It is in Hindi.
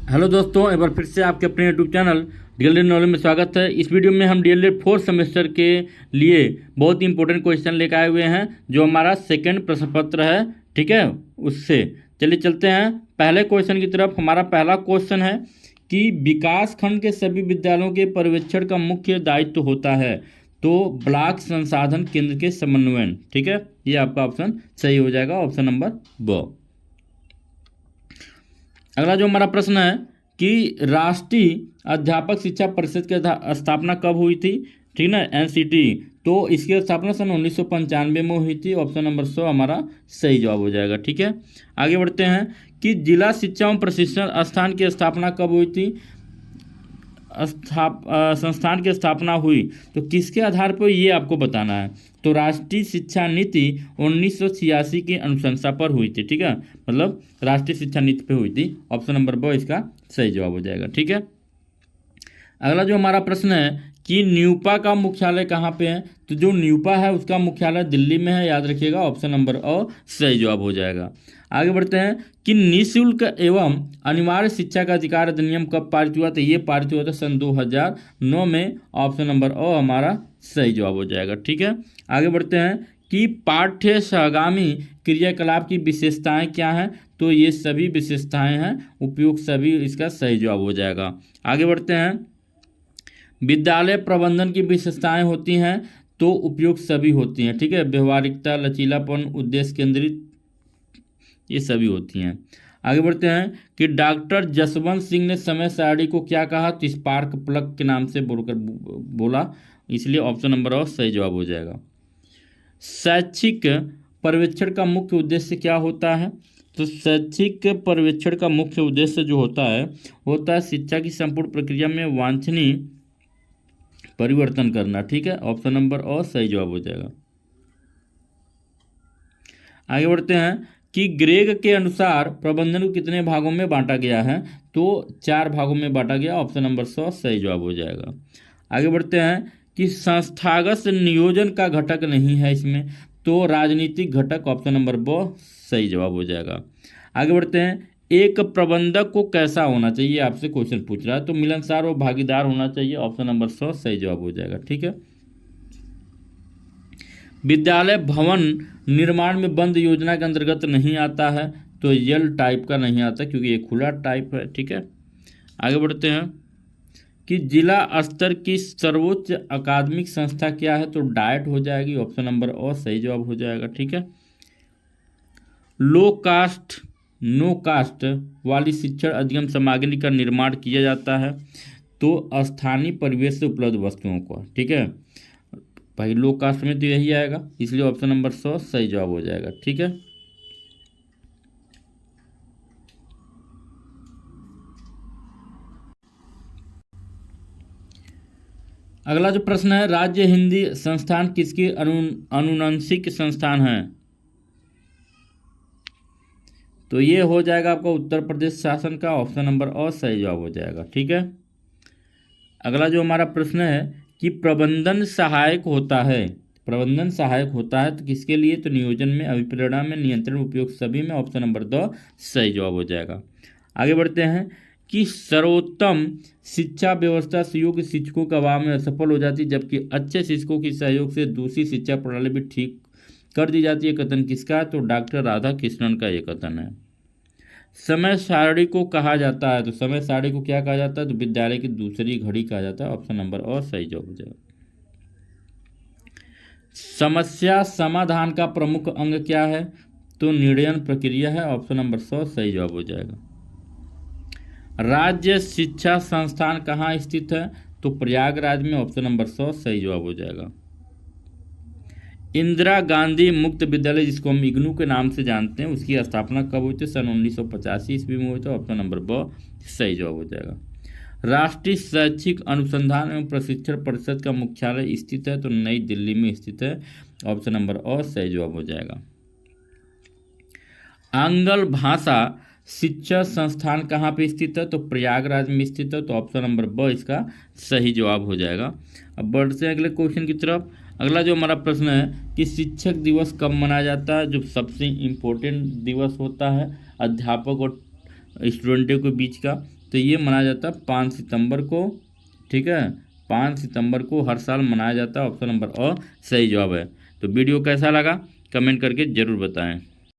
हेलो दोस्तों, एक बार फिर से आपके अपने यूट्यूब चैनल डीएलएड नॉलेज में स्वागत है। इस वीडियो में हम डीएलएड फोर्थ सेमेस्टर के लिए बहुत ही इंपॉर्टेंट क्वेश्चन लेकर आए हुए हैं, जो हमारा सेकंड प्रश्न पत्र है। ठीक है, उससे चलिए चलते हैं पहले क्वेश्चन की तरफ। हमारा पहला क्वेश्चन है कि विकास खंड के सभी विद्यालयों के पर्यवेक्षण का मुख्य दायित्व होता है तो ब्लॉक संसाधन केंद्र के समन्वयन। ठीक है, ये आपका ऑप्शन सही हो जाएगा, ऑप्शन नंबर ब। अगला जो हमारा प्रश्न है कि राष्ट्रीय अध्यापक शिक्षा परिषद की स्थापना कब हुई थी। ठीक ना, एनसीटी। तो इसकी स्थापना सन 1995 में हुई थी, ऑप्शन नंबर 100 हमारा सही जवाब हो जाएगा। ठीक है, आगे बढ़ते हैं कि जिला शिक्षा एवं प्रशिक्षण स्थान की स्थापना कब हुई थी। संस्थान की स्थापना हुई तो किसके आधार पर, ये आपको बताना है। तो राष्ट्रीय शिक्षा नीति 1986 की अनुशंसा पर हुई थी। ठीक है, मतलब राष्ट्रीय शिक्षा नीति पे हुई थी, ऑप्शन नंबर ब इसका सही जवाब हो जाएगा। ठीक है, अगला जो हमारा प्रश्न है कि न्यूपा का मुख्यालय कहाँ पे है। तो जो न्यूपा है उसका मुख्यालय दिल्ली में है, याद रखिएगा, ऑप्शन नंबर अ सही जवाब हो जाएगा। आगे बढ़ते हैं कि निःशुल्क एवं अनिवार्य शिक्षा का अधिकार अधिनियम कब पारित हुआ। तो ये पारित हुआ था सन 2009 में, ऑप्शन नंबर अ हमारा सही जवाब हो जाएगा। ठीक है, आगे बढ़ते हैं कि पाठ्य सहगामी क्रियाकलाप की विशेषताएं क्या हैं। तो ये सभी विशेषताएं हैं, उपयुक्त सभी इसका सही जवाब हो जाएगा। आगे बढ़ते हैं, विद्यालय प्रबंधन की विशेषताएं होती हैं तो उपयुक्त सभी होती हैं। ठीक है, व्यवहारिकता, लचीलापन, उद्देश्य केंद्रित, ये सभी होती हैं। आगे बढ़ते हैं कि डॉक्टर जसवंत सिंह ने समय सारणी को क्या कहा। तो स्पार्क प्लग के नाम से बोला, इसलिए ऑप्शन नंबर ऑफ सही जवाब हो जाएगा। शैक्षिक पर्यवेक्षण का मुख्य उद्देश्य क्या होता है। तो शैक्षिक पर्यवेक्षण का मुख्य उद्देश्य जो होता है शिक्षा की संपूर्ण प्रक्रिया में वांछनीय परिवर्तन करना। ठीक है, ऑप्शन नंबर और सही जवाब हो जाएगा। आगे बढ़ते हैं कि ग्रेग के अनुसार प्रबंधन को कितने भागों में बांटा गया है। तो 4 भागों में बांटा गया, ऑप्शन नंबर 100 सही जवाब हो जाएगा। आगे बढ़ते हैं कि संस्थागत नियोजन का घटक नहीं है इसमें, तो राजनीतिक घटक, ऑप्शन नंबर ब सही जवाब हो जाएगा। आगे बढ़ते हैं, एक प्रबंधक को कैसा होना चाहिए, आपसे क्वेश्चन पूछ रहा है। तो मिलनसार और भागीदार होना चाहिए, ऑप्शन नंबर 100 सही जवाब हो जाएगा। ठीक है, विद्यालय भवन निर्माण में बंद योजना के अंतर्गत नहीं आता है। तो यल टाइप का नहीं आता क्योंकि ये खुला टाइप है। ठीक है, आगे बढ़ते हैं कि जिला स्तर की सर्वोच्च अकादमिक संस्था क्या है। तो डाइट हो जाएगी, ऑप्शन नंबर और सही जवाब हो जाएगा। ठीक है, लो कास्ट नो कास्ट वाली शिक्षण अधिगम सामग्री का निर्माण किया जाता है तो स्थानीय परिवेश से उपलब्ध वस्तुओं को। ठीक है, भाई लो कास्ट में तो यही आएगा, इसलिए ऑप्शन नंबर 100 सही जवाब हो जाएगा। ठीक है, अगला जो प्रश्न है, राज्य हिंदी संस्थान किसकी अनुनांशिक संस्थान है। तो ये हो जाएगा आपका उत्तर प्रदेश शासन का, ऑप्शन नंबर और सही जवाब हो जाएगा। ठीक है, अगला जो हमारा प्रश्न है कि प्रबंधन सहायक होता है। प्रबंधन सहायक होता है तो किसके लिए। तो नियोजन में, अभिप्रेरणा में, नियंत्रण, उपयोग सभी में, ऑप्शन नंबर 2 सही जवाब हो जाएगा। आगे बढ़ते हैं कि सर्वोत्तम शिक्षा व्यवस्था सहयोग शिक्षकों के अभाव में असफल हो जाती है, जबकि अच्छे शिक्षकों के सहयोग से दूसरी शिक्षा प्रणाली भी ठीक कर दी जाती है। कथन किसका है। तो डॉक्टर राधा कृष्णन का ये कथन है। समय सारणी को कहा जाता है। तो समय सारणी को क्या कहा जाता है। तो विद्यालय की दूसरी घड़ी कहा जाता है, ऑप्शन नंबर और सही जवाब हो जाएगा। समस्या समाधान का प्रमुख अंग क्या है। तो निर्णयन प्रक्रिया है, ऑप्शन नंबर 100 सही जवाब हो जाएगा। राज्य शिक्षा संस्थान कहाँ स्थित है। तो प्रयागराज में, ऑप्शन नंबर 100 सही जवाब हो जाएगा। इंदिरा गांधी मुक्त विद्यालय, जिसको हम इग्नू के नाम से जानते हैं, उसकी स्थापना कब हुई थी। सन 1985 ईस्वी में हुई थी, ऑप्शन नंबर ब सही जवाब हो जाएगा। राष्ट्रीय शैक्षिक अनुसंधान एवं प्रशिक्षण परिषद का मुख्यालय स्थित है। तो नई दिल्ली में स्थित है, ऑप्शन नंबर और सही जवाब हो जाएगा। आंग्ल भाषा शिक्षा संस्थान कहाँ पे स्थित है। तो प्रयागराज में स्थित है, तो ऑप्शन नंबर ब इसका सही जवाब हो जाएगा। अब बढ़ते हैं अगले क्वेश्चन की तरफ। अगला जो हमारा प्रश्न है कि शिक्षक दिवस कब मनाया जाता है। जो सबसे इम्पोर्टेंट दिवस होता है अध्यापक और स्टूडेंटों के बीच का, तो ये मनाया जाता है 5 सितंबर को, ठीक है। 5 सितंबर को हर साल मनाया जाता है। ऑप्शन नंबर अ सही जवाब है। तो वीडियो कैसा लगा कमेंट करके ज़रूर बताएं।